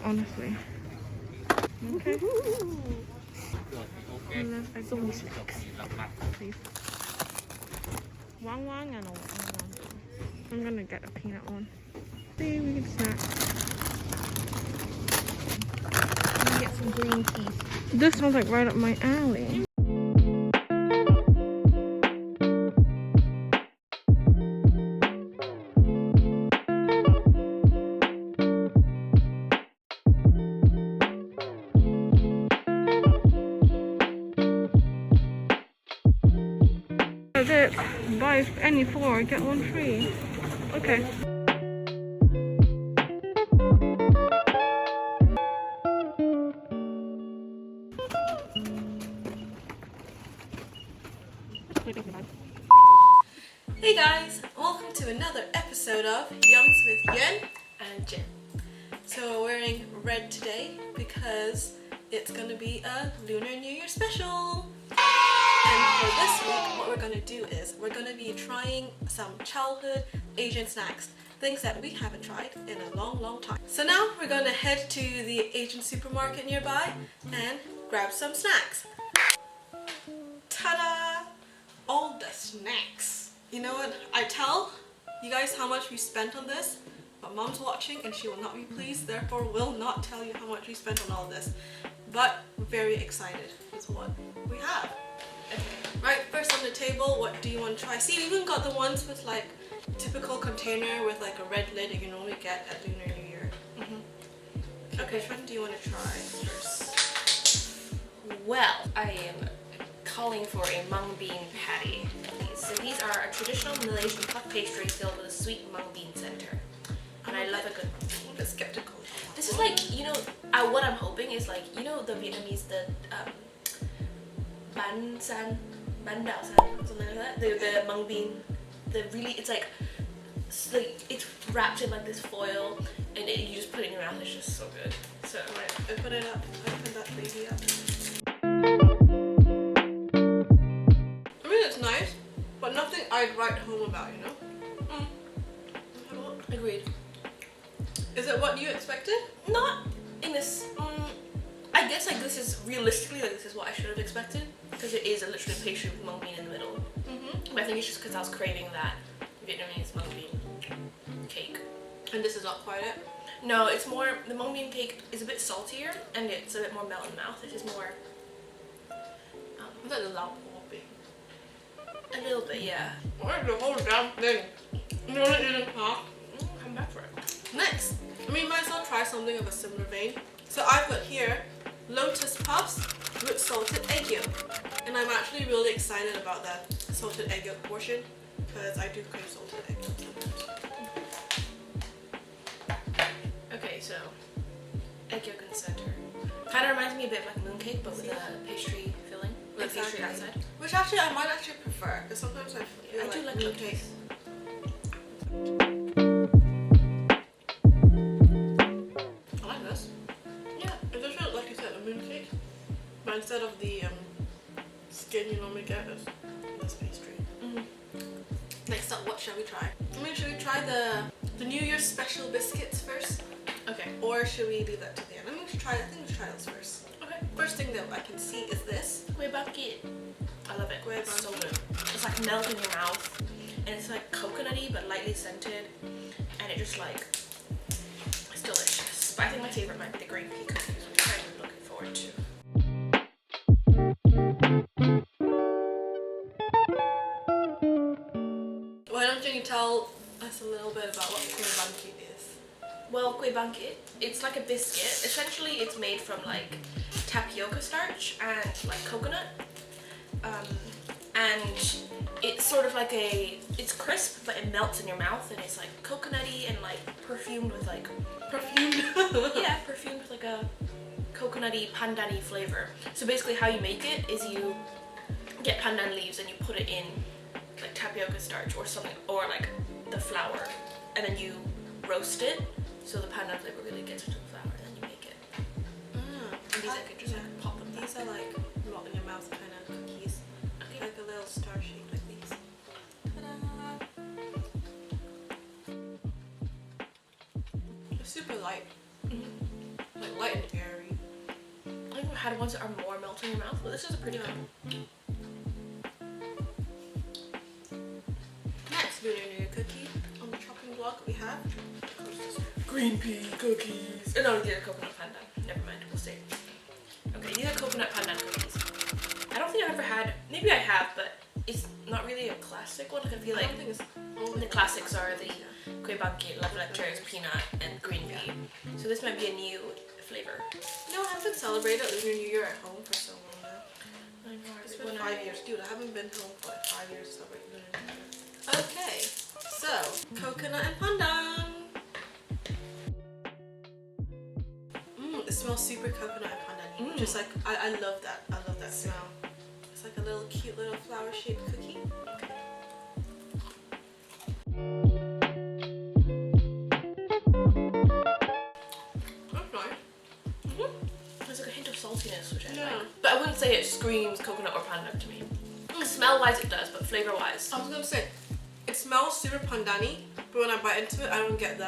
honestly. Okay. I love egg yolks. Please. Wang wang and all. I'm gonna get a peanut one. See, we can snack. I'm gonna get some green tea. This sounds like right up my alley. That's it. Buy any 4, get 1 free. Okay. Hey guys, welcome to another episode of Yums with Yuen and Jin. So we're wearing red today because it's gonna be a Lunar New Year special. And for this week, what we're gonna do is we're gonna be trying some childhood Asian snacks, things that we haven't tried in a long time. So now we're gonna head to the Asian supermarket nearby and grab some snacks. Ta-da! All the snacks. You know what? I tell you guys how much we spent on this, but mom's watching and she will not be pleased, therefore will not tell you how much we spent on all this. But we're very excited with what we have. Okay. Right, first on the table, what do you want to try? See, we even got the ones with like typical container with like a red lid that you normally get at Lunar New Year. Okay, which one do you want to try first? Well, I am calling for a mung bean patty. So these are a traditional Malaysian puff pastry filled with a sweet mung bean center. And I love a good mung bean. I'm a bit skeptical. This is like, you know, what I'm hoping is like, you know the Vietnamese, the ban san, ban dao san, something like that. The mung bean, it's like it's wrapped in like this foil, and you just put it in your mouth. It's just so good. So Right, I put it up. I put that baby up. I mean, it's nice, but nothing I'd write home about, you know? agreed. Is it what you expected? Not in this. I guess like this is realistically like this is what I should have expected because it is a literally pastry with mung bean in the middle. But I think it's just because I was craving that Vietnamese mung bean cake. And this is not quite it? No, it's more, the mung bean cake is a bit saltier and it's a bit more melt in the mouth. It is more, I thought the lao po big. a little bit, yeah. Where's the whole damn thing? You want to eat it half? Come back for it. Next, we might as well try something of a similar vein. So I've got here lotus puffs with salted egg yolk. And I'm actually really excited about that salted egg yolk portion because I do crave salted egg yolk sometimes. Okay, so egg yolk in the center. Kind of reminds me a bit like mooncake, but with a pastry filling, with a pastry outside. Which actually I might actually prefer because sometimes I feel I do like mooncake. I like this. Yeah. It does feel like you said a mooncake, but instead of the skin you normally get is this pastry. Next up, what shall we try? I mean, should we try the New Year's special biscuits first? Okay. Or should we leave that to the end? I think we should try those first. Okay. First thing that I can see is this. Kueh bangkit. I love it. Kueh It's so bangkit. good. It's like melt in your mouth, and it's like coconutty but lightly scented, and it just like it's delicious. But I think my favorite might be the green pea cookies, which I'm looking forward to. Why don't you tell us a little bit about what kueh bangkit is? Well, kueh bangkit, it's like a biscuit. Essentially, it's made from like tapioca starch and like coconut, and it's sort of like it's crisp, but it melts in your mouth, and it's like coconutty and like perfumed with like Perfumed. yeah, perfumed with like a coconutty pandan-y flavor. So basically, how you make it is you get pandan leaves and you put it in like tapioca starch or something, or like the flour, and then you roast it so the pandan flavor really gets into the flour, and then you make it. And these I could just like pop them. These are like melt in your mouth kind of cookies. Okay. Like a little star shape like these. Ta-da! They're super light. like light and airy. I think I've had ones that are more melt in your mouth, but this is a pretty good one. Next Lunar New Year cookie on the chopping block we have Green pea cookies. No, these are coconut pandan. Never mind, we'll see. Okay, these are coconut pandan cookies. I don't think I've ever had, maybe I have, but it's not really a classic one. I feel like the classics are the kue bangkit, love letters, peanut, and green pea. So this might be a new flavor. No, I haven't celebrated Lunar New Year at home for so long now. I know, It's been 5 years. Dude, I haven't been home for like 5 years to celebrate Lunar New Year. Okay, so coconut and pandan. It smells super coconut and pandan. Just like I love that. I love that smell. It's like a little cute little flower shaped cookie. That's nice. There's like a hint of saltiness, which I like. But I wouldn't say it screams coconut or pandan to me. Smell-wise it does, but flavor-wise. I was gonna say, it smells super pandan-y, but when I bite into it, I don't get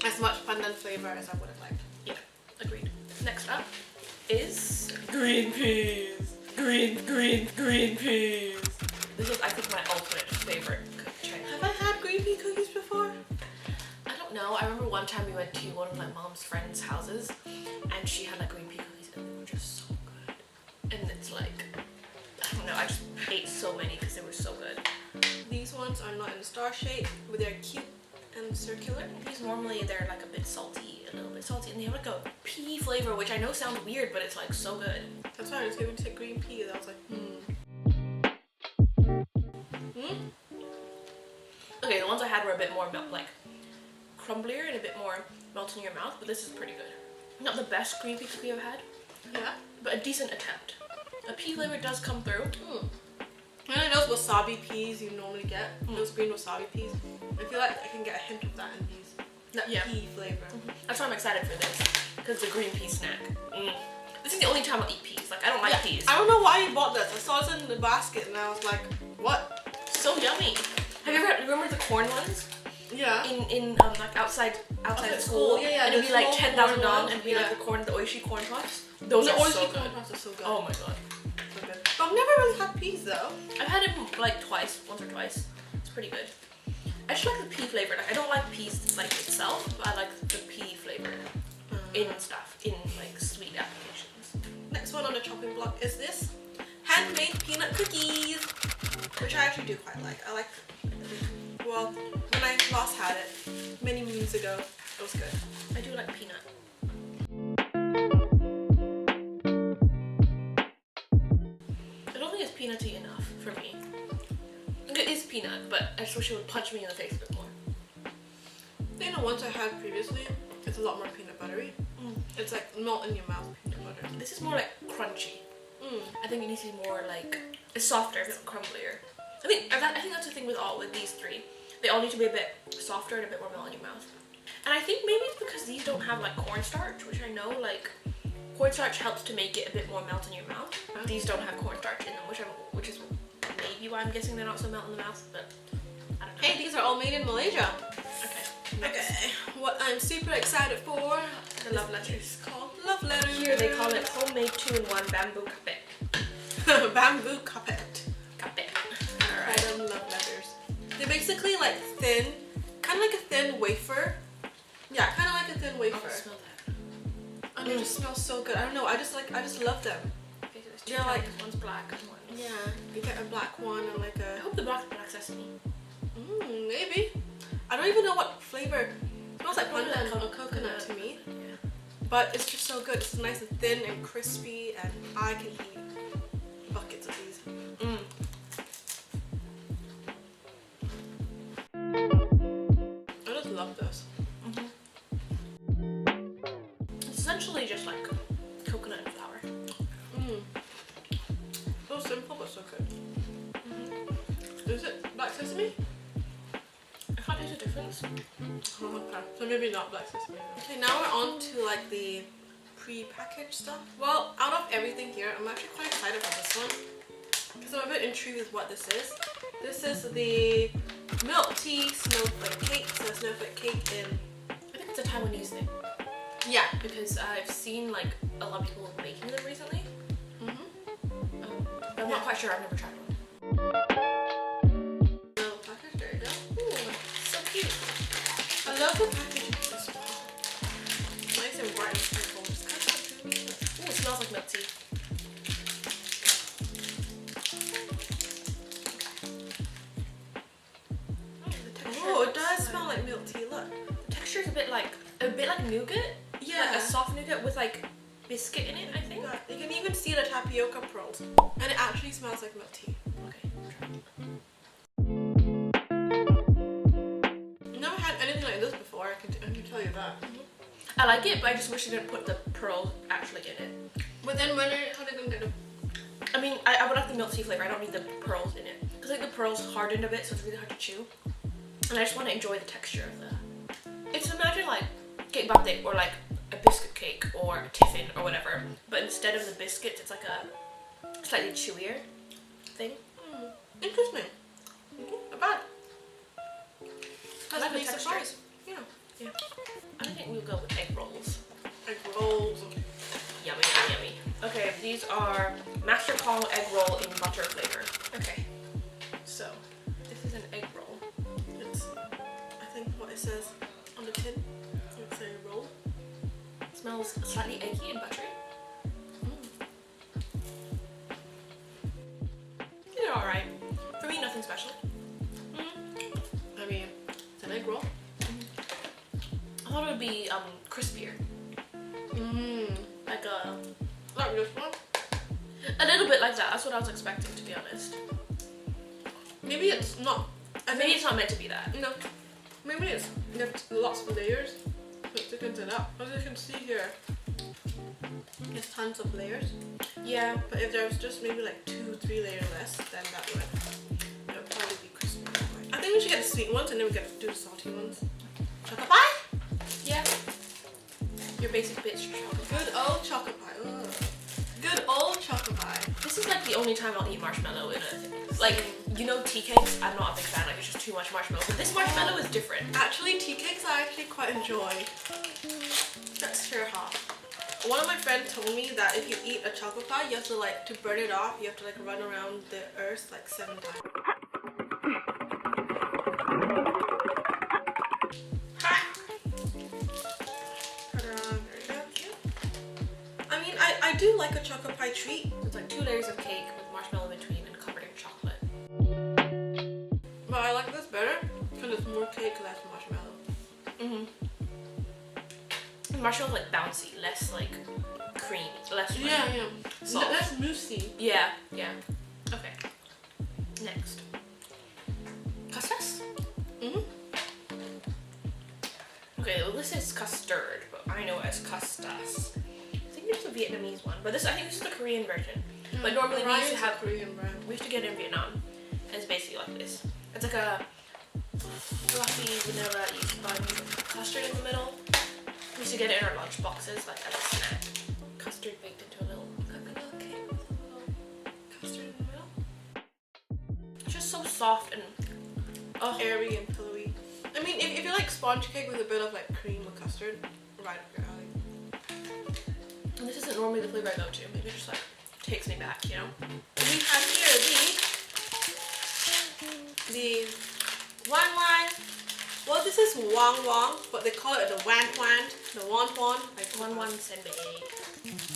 as much pandan flavor as I would have liked. Yeah, agreed. Next up is green peas. Green peas. This is, I think, my ultimate favorite cookie. Have I had green pea cookies before? I don't know. I remember one time we went to one of my mom's friends' houses, and she had like green pea cookies, and they were just so good. And it's like, I don't know. I just ate so many because they were so good. These ones are not in star shape, but they're cute and circular. These normally they're like a bit salty, a little bit salty, and they have like a pea flavor, which I know sounds weird, but it's like so good. That's why I was going to say green pea, and I was like, Okay, the ones I had were a bit more like crumblier and a bit more melt in your mouth, but this is pretty good. Not the best green pea cookie I've had, yeah, but a decent attempt. A pea flavor does come through. And those wasabi peas you normally get, those green wasabi peas, I feel like I can get a hint of that in these. That pea flavor. That's why I'm excited for this, because it's a green pea snack. This is the only time I'll eat peas. Like, I don't like peas. I don't know why you bought this. I saw this in the basket and I was like, what? So yummy. Have you ever remember the corn ones? Yeah. In like outside school. Yeah. And it'd be like 10,000 corn won and be like the corn, the oishi corn pots. Those are so good. Are so good. Oh my god. So good. But I've never really had peas though. I've had it like once or twice. It's pretty good. I just like the pea flavor. Like, I don't like peas like itself, but I like the pea flavor in stuff, in like sweet applications. Next one on the chopping block is this handmade peanut cookies, which I actually do quite like. I like, well, when I last had it many moons ago, it was good. I do like peanut. I don't think it's peanutty enough for me. It is peanut, but I just wish it would punch me in the face a bit more. I think the ones I had previously, it's a lot more peanut buttery. It's like melt in your mouth peanut butter. This is more like crunchy. I think it needs to be more like, it's softer, a bit crumblier. I think that's the thing with these three. They all need to be a bit softer and a bit more melt in your mouth. And I think maybe it's because these don't have like cornstarch, which I know like cornstarch helps to make it a bit more melt in your mouth. These don't have cornstarch in them, which is maybe why I'm guessing they're not so melt in the mouth, but I don't know. Hey, these are all made in Malaysia. Okay. Okay, what I'm super excited for, The love letters. is called Love Letters. Here they call it homemade 2-in-1 bamboo kapet. Bamboo carpet. Kapet. Alright, love letters. They're basically like thin, kind of like a thin wafer. Yeah, kind of like a thin wafer. Oh, smell that. And they just smell so good. I don't know, I just love them. Okay, so there's two Yeah, like- kinds. One's black and one's... Yeah, you get a black one and like I a... hope the black sesame. maybe. I don't even know what flavor. It smells like Probably pandan like or coconut to me. Yeah. But it's just so good. It's nice and thin and crispy, and I can eat buckets of these. I just love this. It's essentially just like coconut and flour. So simple but so good. Is it black sesame? I can't taste the difference. Oh, okay. So maybe not black sesame. Okay, now we're on to like the pre-packaged stuff. Well, out of everything here, I'm actually quite excited about this one because I'm a bit intrigued with what this is. This is the milk tea snowflake cake. So snowflake cake in... I think it's a Taiwanese thing. Yeah. Because I've seen like a lot of people making them recently. But I'm not quite sure. I've never tried one. Little package. There you go. Ooh, so cute. I love the packaging of this one. Nice and bright and purple. It's kind of dreamy. Ooh, it smells like milk tea. Oh, it does smell like milk tea. Look. The texture is a bit like nougat. Yeah. Like a soft nougat with like biscuit in it, I think. Yeah, you can even see the tapioca pearls. And it actually smells like milk tea. Okay. Never had anything like this before, I can tell you that. I like it, but I just wish they didn't put the pearls actually in it. But then how are they gonna get them? I mean, I would like the milk tea flavor. I don't need the pearls in it. Because like the pearls hardened a bit, so it's really hard to chew. And I just want to enjoy the texture of the... It's imagine like cake batte or like a biscuit cake or a tiffin or whatever. But instead of the biscuits, it's like a slightly chewier thing. Interesting. Not bad. I like the texture. Surprise. Yeah. Yeah. I think we'll go with egg rolls. Egg rolls. Yummy, yummy, yummy. Okay, these are Master Kong egg roll in butter flavor. Okay. So, this is an egg roll. It's, I think what it says on the tin. It's a roll. It smells slightly eggy and buttery. They're alright. For me, nothing special. I mean, it's an egg roll. I thought it would be crispier. Like Like this one. a little bit like that. That's what I was expecting, to be honest. Maybe it's not. Maybe it's not meant to be that. No. Maybe it's got lots of layers. It thickens it up. As you can see here, it's tons of layers. Yeah. But if there was just maybe like 2-3 layers less, then that would probably be crispy. I think we should get the sweet ones and then we get to do the salty ones. Chocolate pie? Yeah. Your basic bitch chocolate. Good old chocolate pie. Ugh. Good old chocolate pie. This is like the only time I'll eat marshmallow in a... Like, you know tea cakes? I'm not a big fan. Like, it's just too much marshmallow. But this marshmallow is different. Actually, tea cakes I actually quite enjoy. That's sure how. One of my friends told me that if you eat a chocolate pie, you have to to burn it off, you have to run around the earth 7 times. I mean, I do like a chocolate pie treat. It's like 2 layers of cake with marshmallow in between and covered in chocolate. But I like this better because it's more cake, less marshmallow. The marshmallow's like bouncy, less like creamy, less like soft. Less moussey. Yeah. Okay. Next. Custards? Okay, well this is custard, but I know it as custas. I think it's a Vietnamese one, but I think this is the Korean version. But normally we used to have Korean brand. We used to get it in Vietnam. And it's basically like this. It's like a fluffy vanilla-y sponge with custard in the middle. We used to get it in our lunch boxes, like as a snack. Custard baked into a little coconut cake with a little custard in the middle. It's just so soft and airy and pillowy. I mean, if you like sponge cake with a bit of cream or custard, right up your alley. And this isn't normally the flavor I go to. Maybe it just takes me back, you know? We have here the Wan Wan. Well, this is Wang Wang, but they call it the Wan Wan, the Wan Wan. Wan Wan senbei.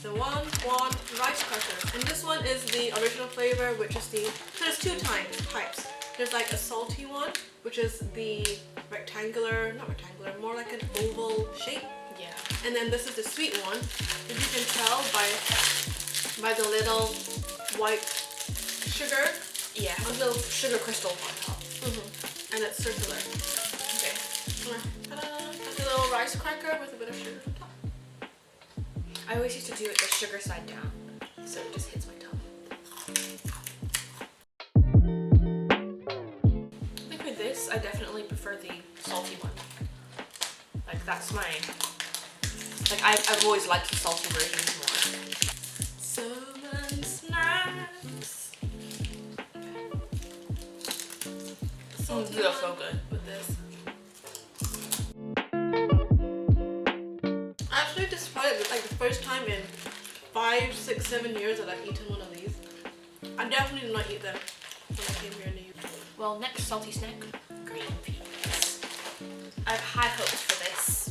The Wan Wan rice crackers. And this one is the original flavor, which is so there's 2 types. There's a salty one, which is the not rectangular, more like an oval shape. Yeah. And then this is the sweet one, as you can tell by the little white sugar. Yeah, a little sugar crystal on top. And it's circular. Okay. That's a little rice cracker with a bit of sugar on top. I always used to do it the sugar side down, so it just hits my tongue. I think with this, I definitely prefer the salty one. That's my... I've always liked the salty versions more. So many snacks. These are so good. With this. I actually first time in 5, 6, 7 years that I've eaten one of these. I definitely did not eat them when I came here in the UK. Well, next salty snack, green peas. I have high hopes for this.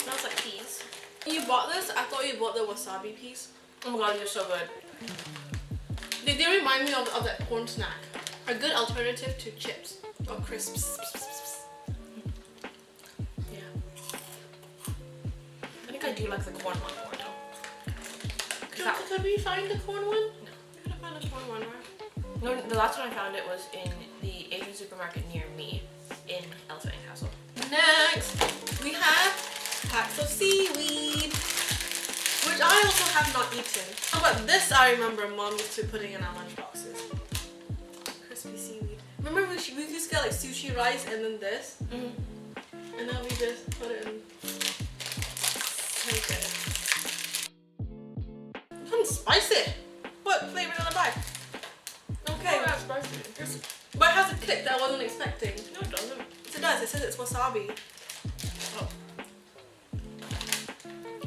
Smells like peas. When you bought this, I thought you bought the wasabi piece. Oh my god, you're so good. They remind me of that corn snack. A good alternative to chips or crisps. Yeah. I think I do like the corn one more though. Could we find the corn one? No. We could have found the corn one, right? No, the last time I found it was in the Asian supermarket near me in Elephant and Castle. Next, we have packs of seaweed, which I also have not eaten. Oh, but this I remember Mom used to putting in our lunch boxes. Crispy seaweed. Remember we used to get like sushi rice and then this? Mm-hmm. And then we just put it in. Okay. Something spicy. What flavor in the bag? Okay. Oh, that's spicy. But it has a kick that I wasn't expecting. No, it doesn't. Yes, it does. It says it's wasabi. Oh.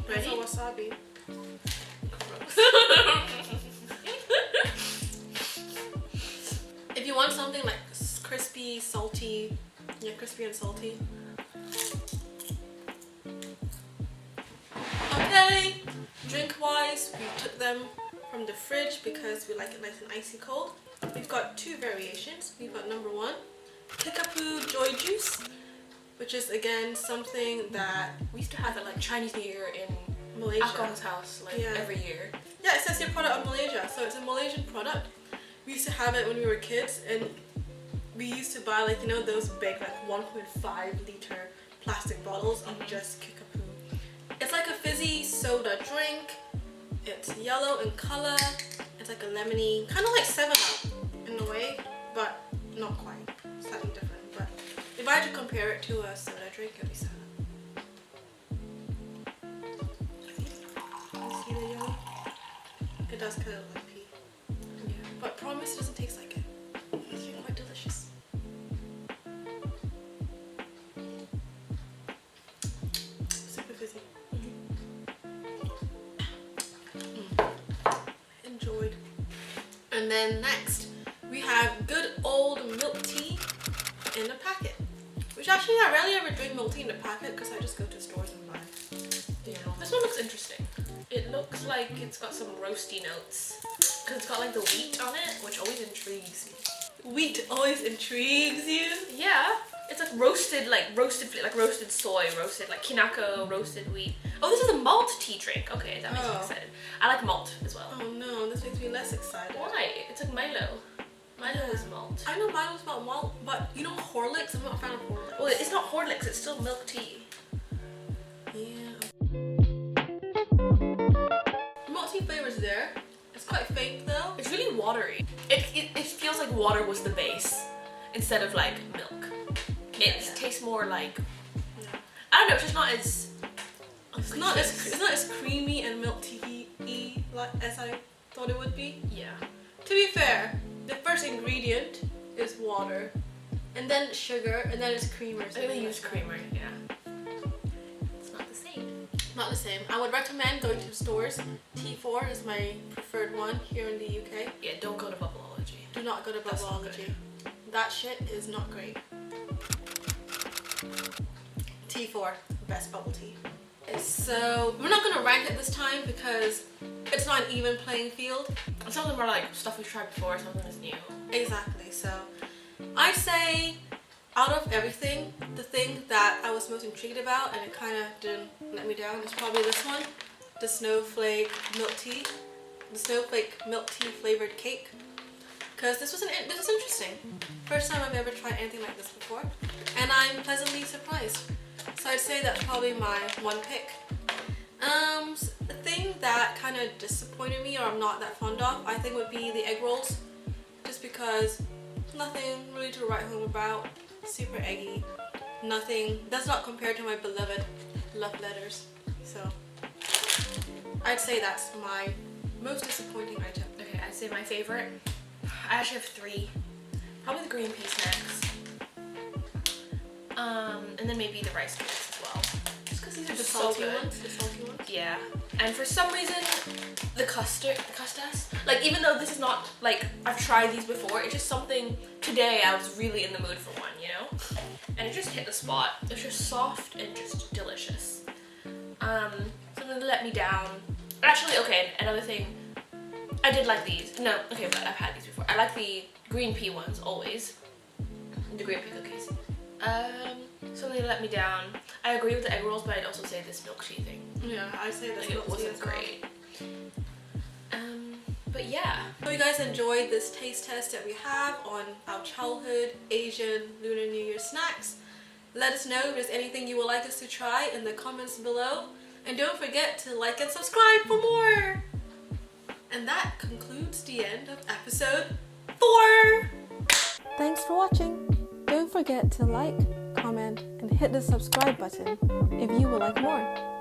Ready? Ready? Wasabi. If you want something like crispy, salty, yeah, crispy and salty. Okay, drink-wise, we took them from the fridge because we like it nice and icy cold. We've got two variations. We've got number one, Kickapoo Joy Juice, which is again something that We used to have it like Chinese New Year in Malaysia. Akom's house like every year. Yeah, it says here product of Malaysia, so it's a Malaysian product. We used to have it when we were kids, and we used to buy like, you know, those big like 1.5 liter plastic bottles of just Kickapoo. It's like a fizzy soda drink. It's yellow in color. It's like a lemony, kind of like 7-Up in a way, but not quite. Slightly different. But if I had to compare it to a soda drink, it'd be 7-Up. You see the yellow? It does kind of look like pea. Yeah. But promise it doesn't taste like it. It's actually quite delicious. Super fizzy. Enjoyed. And then next, we have good old milk tea in a packet. Which actually I rarely ever drink milk tea in a packet because I just go to stores and buy. Yeah. This one looks interesting. It looks like it's got some roasty notes because it's got like the wheat on it, which always intrigues me. Wheat always intrigues you. Yeah, it's like roasted soy, roasted like kinako, roasted wheat. Oh, this is a malt tea drink. Okay, that makes me excited. I like malt as well. Oh no, this makes me less excited. Why? It's like Milo. Milo is malt. I know Milo's about malt, but you know Horlicks? I'm not a fan of Horlicks. Well, it's not Horlicks. It's still milk tea. Yeah. Milk tea flavor's there. It's quite faint though. It's really watery. It feels like water was the base instead of like milk. It tastes more like, I don't know. It's just not as. It's not as creamy and milk tea-y like as I thought it would be. Yeah. To be fair, the first ingredient is water, and then sugar, and then it's creamer. I think they use creamer. Yeah. It's not the same. Not the same. I would recommend going to the stores. T4 is my preferred one here in the UK. Yeah. Don't go to Bubbleology. Do not go to That's not Bubbleology. That shit is not great. T4, best bubble tea. So we're not gonna rank it this time because it's not an even playing field. Some of them are like stuff we've tried before, something is new. Exactly. So I'd say out of everything, the thing that I was most intrigued about and it kind of didn't let me down is probably this one, the snowflake milk tea, the snowflake milk tea flavored cake. Because this was interesting. First time I've ever tried anything like this before, and I'm pleasantly surprised. So I'd say that's probably my one pick. The thing that kind of disappointed me or I'm not that fond of, I think would be the egg rolls. Just because nothing really to write home about. Super eggy. Nothing. That's not compared to my beloved love letters. So I'd say that's my most disappointing item. Okay, I'd say my favorite. I actually have 3. Probably the green pea snacks. And then maybe the rice cakes as well. Just because these are The so salty good. ones. The salty ones. Yeah. And for some reason, the custards, like even though this is not, like, I've tried these before, it's just something, today I was really in the mood for one, you know? And it just hit the spot. It's just soft and just delicious. Something that let me down. Actually, okay, another thing, I did like these. No, okay, but I've had these before. I like the green pea ones, always. The green pea cookies. Something that let me down. I agree with the egg rolls, but I'd also say this milk tea thing. Yeah, I say this Like, it wasn't great. But yeah. Hope you guys enjoyed this taste test that we have on our childhood Asian Lunar New Year snacks. Let us know if there's anything you would like us to try in the comments below. And don't forget to like and subscribe for more. And that concludes the end of episode 4. Thanks for watching. Don't forget to like, comment, and hit the subscribe button if you would like more.